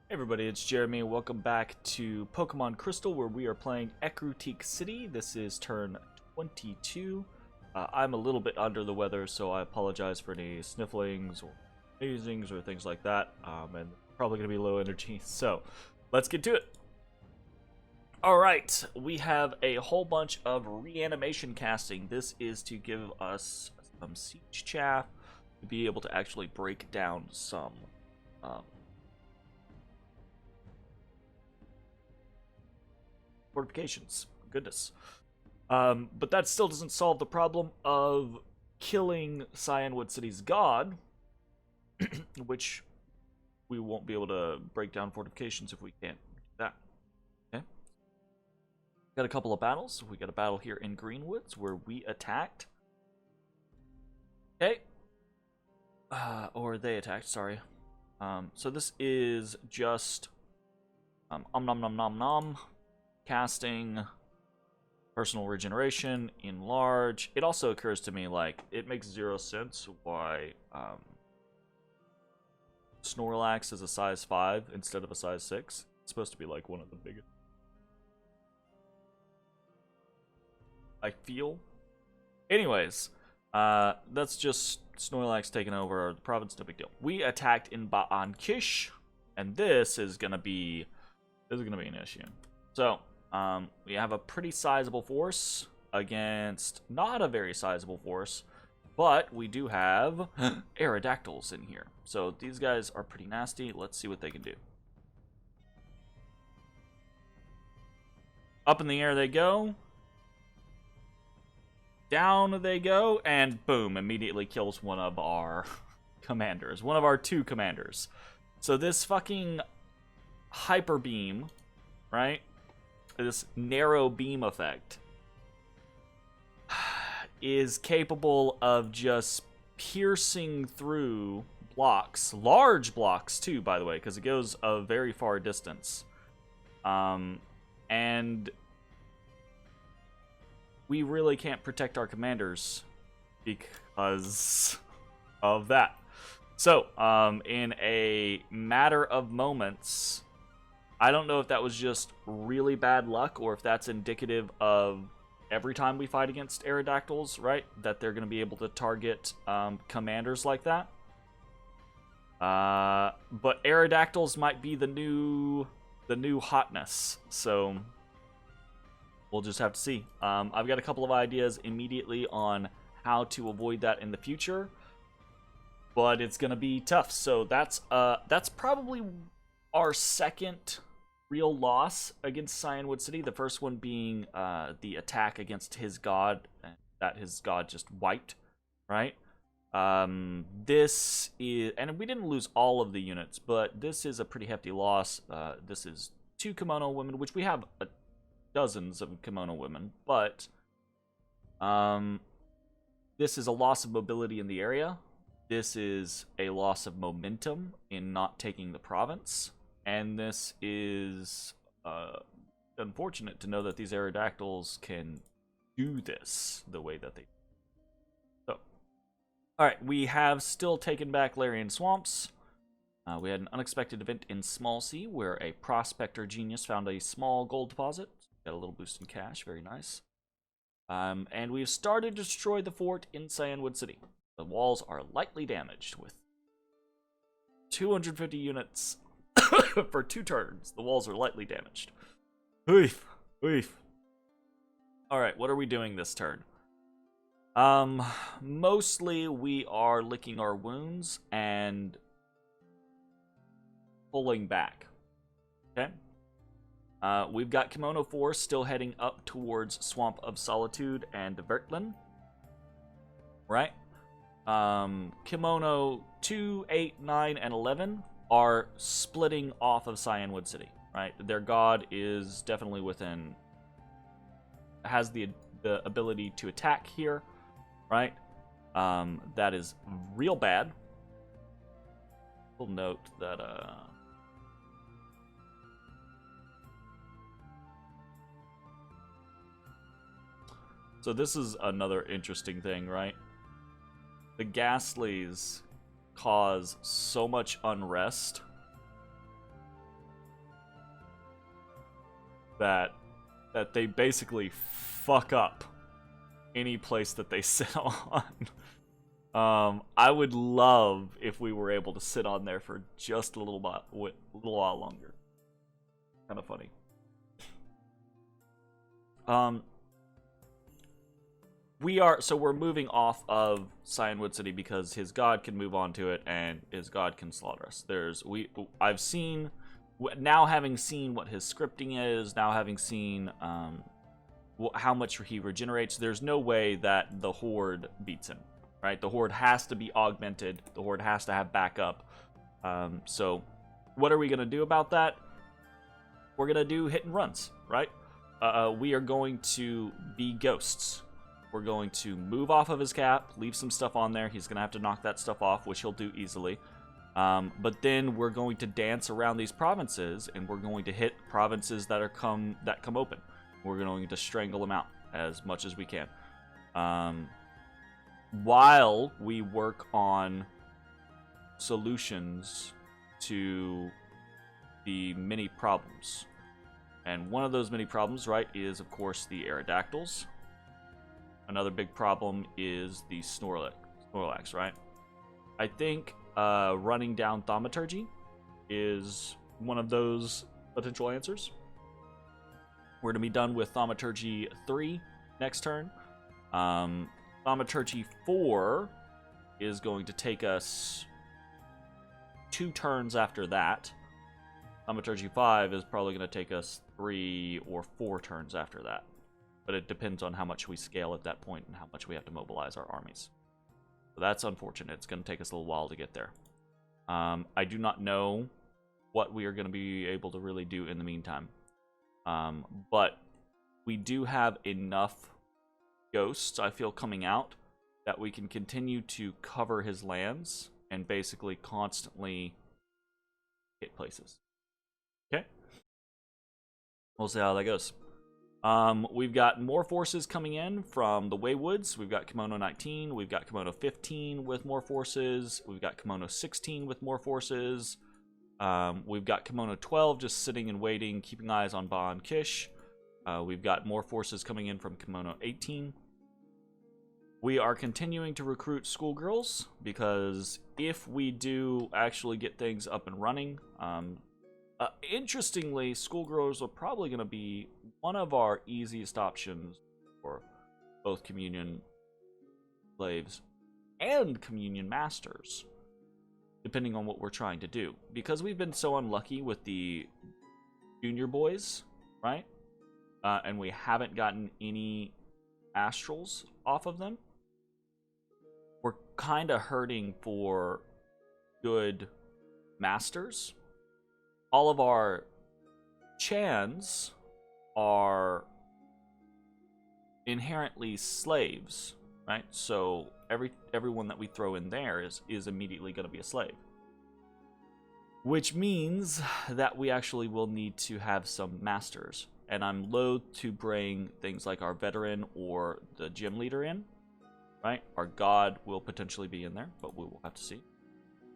Hey everybody, it's Jeremy. Welcome back to Pokemon Crystal, where we are playing Ecruteak City. This is turn 22. I'm a little bit under the weather, so I apologize for any snifflings or sneezings or things like that. And probably going to be low energy, so let's get to it. Alright, we have a whole bunch of reanimation casting. This is to give us some siege chaff, to be able to actually break down some fortifications. Goodness. But that still doesn't solve the problem of killing Cyanwood City's god, which we won't be able to break down fortifications if we can't do that. Okay. Got a couple of battles. We got a battle here in Greenwoods where we attacked. Okay. Or they attacked, sorry. So this is just nom nom nom nom. Casting, personal regeneration, enlarge. It also occurs to me, like, it makes zero sense why Snorlax is a size 5 instead of a size 6. It's supposed to be, like, one of the biggest. I feel. Anyways, that's just Snorlax taking over the province, no big deal. We attacked in Ba'an-Kish, and this is gonna be an issue. So, we have a pretty sizable force against not a very sizable force, but we do have Aerodactyls in here. So these guys are pretty nasty. Let's see what they can do. Up in the air they go. Down they go, and boom, immediately kills one of our commanders. One of our 2 commanders. So this fucking Hyper Beam, right? This narrow beam effect is capable of just piercing through blocks, large blocks too, by the way, because it goes a very far distance. And we really can't protect our commanders because of that. So, in a matter of moments, I don't know if that was just really bad luck or if that's indicative of every time we fight against Aerodactyls, right? That they're going to be able to target commanders like that. But Aerodactyls might be the new hotness, so we'll just have to see. I've got a couple of ideas immediately on how to avoid that in the future, but it's going to be tough. So that's probably our second real loss against Cyanwood City. The first one being the attack against his god that his god just wiped, right? This is, and we didn't lose all of the units, but this is a pretty hefty loss. This is 2 kimono women, which we have dozens of kimono women, but this is a loss of mobility in the area. This is a loss of momentum in not taking the province. And this is unfortunate to know that these Aerodactyls can do this the way that they do. So, alright, we have still taken back Larian Swamps. We had an unexpected event in Small Sea where a prospector genius found a small gold deposit. Got a little boost in cash, very nice. And we've started to destroy the fort in Cyanwood City. The walls are lightly damaged with 250 units. For 2 turns, the walls are lightly damaged. Oof, oof. Alright, what are we doing this turn? Mostly we are licking our wounds and pulling back. Okay? We've got Kimono Force still heading up towards Swamp of Solitude and Vertlin. Right? Kimono 2, 8, 9, and 11 are splitting off of Cyanwood City, right? Their god is definitely within, has the ability to attack here, right? That is real bad. We'll note that, so this is another interesting thing, right? The Ghastlies cause so much unrest that they basically fuck up any place that they sit on. I would love if we were able to sit on there for just a little while longer. Kind of funny. We're moving off of Cyanwood City because his god can move on to it and his god can slaughter us. I've seen, now having seen what his scripting is, now having seen how much he regenerates, there's no way that the Horde beats him, right? The Horde has to be augmented. The Horde has to have backup. So what are we going to do about that? We're going to do hit and runs, right? We are going to be ghosts. We're going to move off of his cap, leave some stuff on there. He's going to have to knock that stuff off, which he'll do easily. But then we're going to dance around these provinces, and we're going to hit provinces that come open. We're going to strangle them out as much as we can. While we work on solutions to the many problems. And one of those many problems, right, is, of course, the Aerodactyls. Another big problem is the Snorlax, right? I think running down Thaumaturgy is one of those potential answers. We're going to be done with Thaumaturgy 3 next turn. Thaumaturgy 4 is going to take us 2 turns after that. Thaumaturgy 5 is probably going to take us 3 or 4 turns after that. But it depends on how much we scale at that point and how much we have to mobilize our armies. So that's unfortunate. It's going to take us a little while to get there. I do not know what we are going to be able to really do in the meantime. But we do have enough ghosts, I feel, coming out that we can continue to cover his lands and basically constantly hit places. Okay? We'll see how that goes. We've got more forces coming in from the Waywoods. We've got Kimono 19, we've got Kimono 15 with more forces, we've got Kimono 16 with more forces, we've got Kimono 12 just sitting and waiting, keeping eyes on Ba and Kish. We've got more forces coming in from Kimono 18. We are continuing to recruit schoolgirls, because if we do actually get things up and running, interestingly, schoolgirls are probably going to be one of our easiest options for both communion slaves and communion masters, depending on what we're trying to do. Because we've been so unlucky with the junior boys, right? And we haven't gotten any astrals off of them. We're kind of hurting for good masters. All of our Chans are inherently slaves, right? So everyone that we throw in there is immediately going to be a slave. Which means that we actually will need to have some masters. And I'm loath to bring things like our veteran or the gym leader in, right? Our god will potentially be in there, but we will have to see.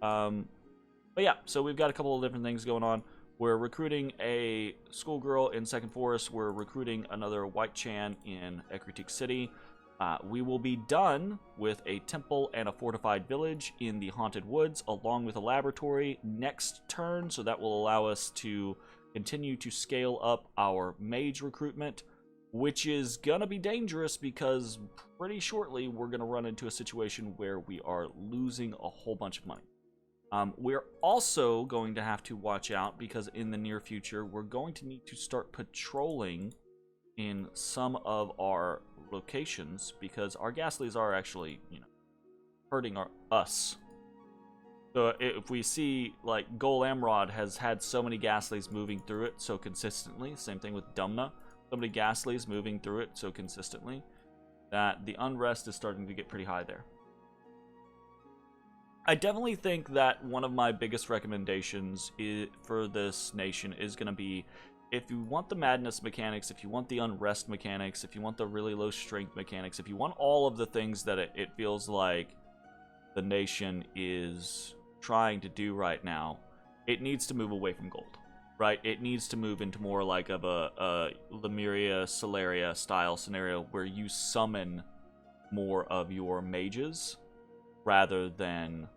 But yeah, so we've got a couple of different things going on. We're recruiting a schoolgirl in Second Forest. We're recruiting another White Chan in Ecruteak City. We will be done with a temple and a fortified village in the Haunted Woods, along with a laboratory next turn. So that will allow us to continue to scale up our mage recruitment, which is gonna be dangerous because pretty shortly we're gonna run into a situation where we are losing a whole bunch of money. We're also going to have to watch out because in the near future, we're going to need to start patrolling in some of our locations because our Ghastlies are actually, hurting us. So if we see, like, Gol Amrod has had so many Ghastlies moving through it so consistently, same thing with Dumna, so many Ghastlies moving through it so consistently, that the unrest is starting to get pretty high there. I definitely think that one of my biggest recommendations for this nation is going to be, if you want the madness mechanics, if you want the unrest mechanics, if you want the really low strength mechanics, if you want all of the things that it feels like the nation is trying to do right now, it needs to move away from gold, right? It needs to move into more like of a Lemuria, Solaria style scenario where you summon more of your mages rather than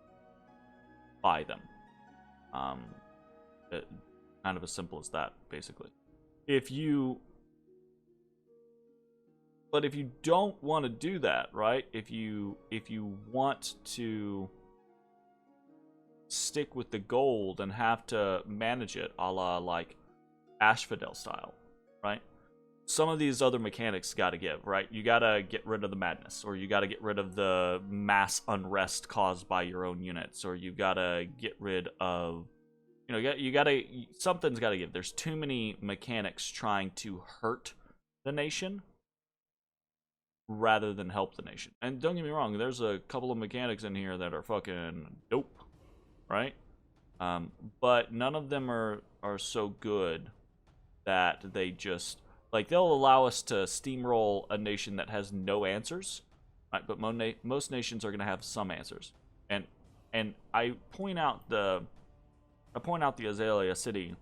buy them. Kind of as simple as that, basically. But if you don't want to do that, right? If you want to stick with the gold and have to manage it a la like Asphodel style, right? Some of these other mechanics gotta give, right? You gotta get rid of the madness, or you gotta get rid of the mass unrest caused by your own units, or you gotta get rid of, something's gotta give. There's too many mechanics trying to hurt the nation rather than help the nation. And don't get me wrong, there's a couple of mechanics in here that are fucking dope, right? But none of them are so good that they just, like, they'll allow us to steamroll a nation that has no answers, right? But most nations are going to have some answers. And I point out the Azalea City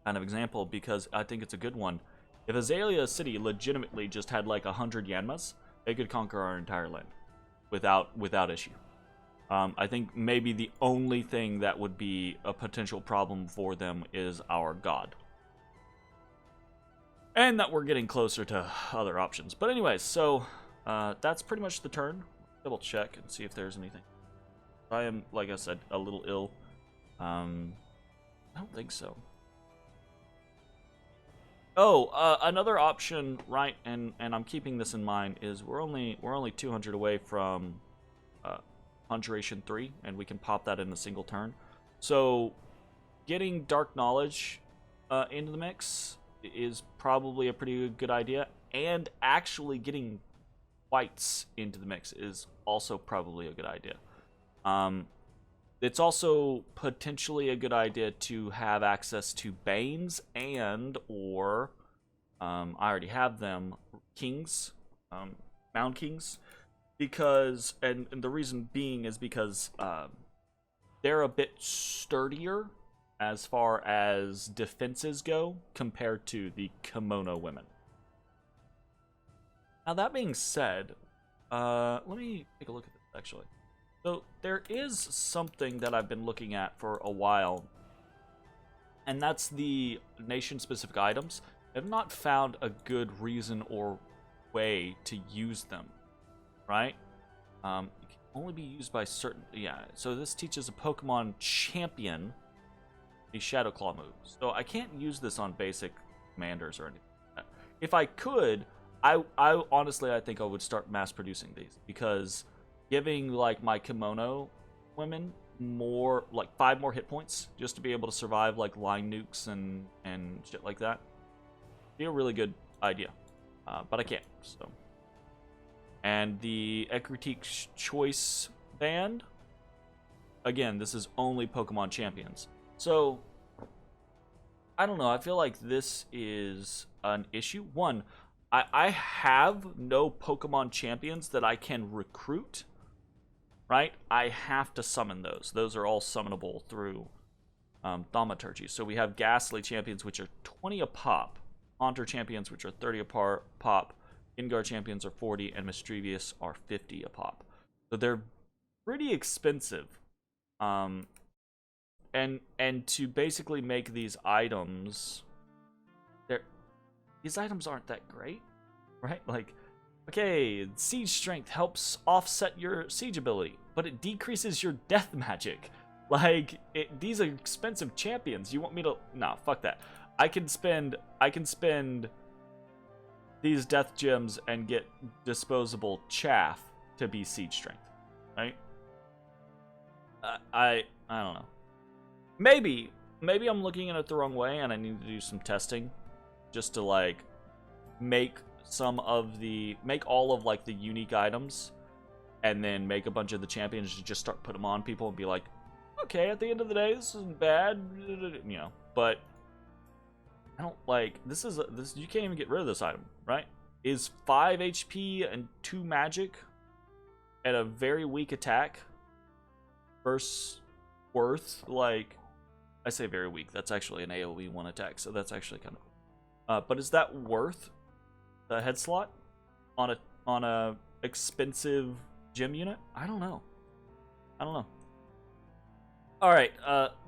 kind of example because I think it's a good one. If Azalea City legitimately just had like 100 Yanmas, they could conquer our entire land without issue. I think maybe the only thing that would be a potential problem for them is our god. And that we're getting closer to other options. But anyways, so that's pretty much the turn. Double check and see if there's anything. I am, like I said, a little ill. I don't think so. Oh, another option, right? And I'm keeping this in mind is we're only 200 away from Conjuration 3, and we can pop that in a single turn. So getting Dark Knowledge into the mix is probably a pretty good idea, and actually getting Whites into the mix is also probably a good idea. It's also potentially a good idea to have access to Banes or I already have them, Kings, Mound Kings, because, and the reason being is because they're a bit sturdier as far as defenses go compared to the Kimono women. Now that being said, let me take a look at this actually. So there is something that I've been looking at for a while, and that's the nation-specific items. I've not found a good reason or way to use them, right? It can only be used by certain, yeah. So this teaches a Pokemon champion the Shadow Claw move. So I can't use this on basic commanders or anything like that. If I could, I honestly, I think I would start mass producing these, because giving like my Kimono women more, like 5 more hit points just to be able to survive like line nukes and shit like that, be a really good idea. But I can't. So, and the Ecruteak Choice band, again, this is only Pokemon champions. So I don't know. I feel like this is an issue. One, I have no Pokemon champions that I can recruit. Right? I have to summon those. Those are all summonable through Thaumaturgy. So we have Ghastly champions, which are 20 a pop. Haunter champions, which are 30 a pop. Gengar champions are 40, and Mischievous are 50 a pop. So they're pretty expensive. And to basically make these items, these items aren't that great, right? Like, okay, siege strength helps offset your siege ability, but it decreases your death magic. Like, these are expensive champions. You want me to? Nah, fuck that. I can spend these death gems and get disposable chaff to be siege strength, right? I don't know. Maybe I'm looking at it the wrong way, and I need to do some testing just to like make all of like the unique items, and then make a bunch of the champions to just start putting them on people and be like, okay, at the end of the day, this isn't bad, you know. But I don't like this. You can't even get rid of this item, right? Is 5 HP and 2 magic at a very weak attack versus worth like I say very weak. That's actually an AoE 1 attack, so that's actually kind of... but is that worth the head slot on a expensive gym unit? I don't know. All right,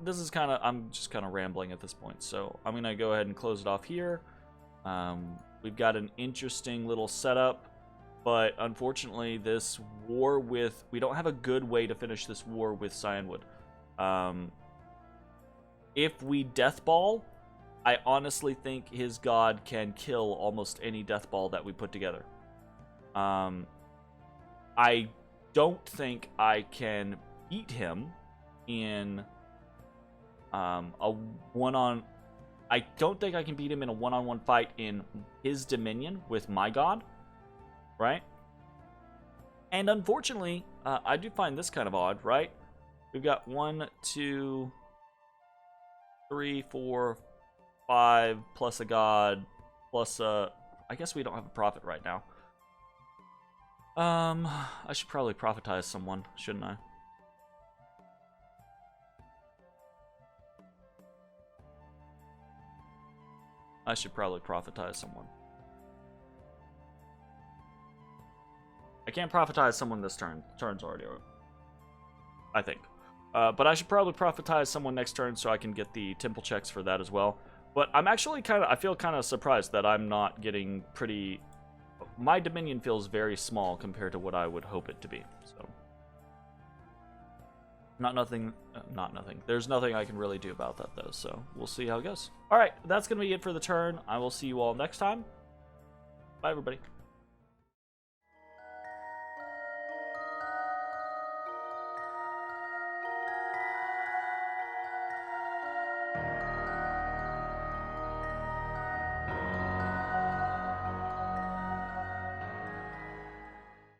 this is kind of... I'm just kind of rambling at this point, so I'm going to go ahead and close it off here. We've got an interesting little setup, but unfortunately this war with... We don't have a good way to finish this war with Cyanwood. If we Death Ball, I honestly think his god can kill almost any Death Ball that we put together. I don't think I can beat him in a one-on... I don't think I can beat him in a one-on-one fight in his Dominion with my god, right? And unfortunately, I do find this kind of odd, right? We've got 1, 2, 3, 4, 5, plus a god, plus a... I guess we don't have a prophet right now. I should probably prophetize someone, shouldn't I? I should probably prophetize someone. I can't prophetize someone this turn. Turn's already over, I think. But I should probably prophetize someone next turn so I can get the temple checks for that as well. But I'm actually I feel kind of surprised that I'm not getting pretty... My Dominion feels very small compared to what I would hope it to be. So, not nothing. There's nothing I can really do about that though. So we'll see how it goes. All right, that's gonna be it for the turn. I will see you all next time. Bye, everybody.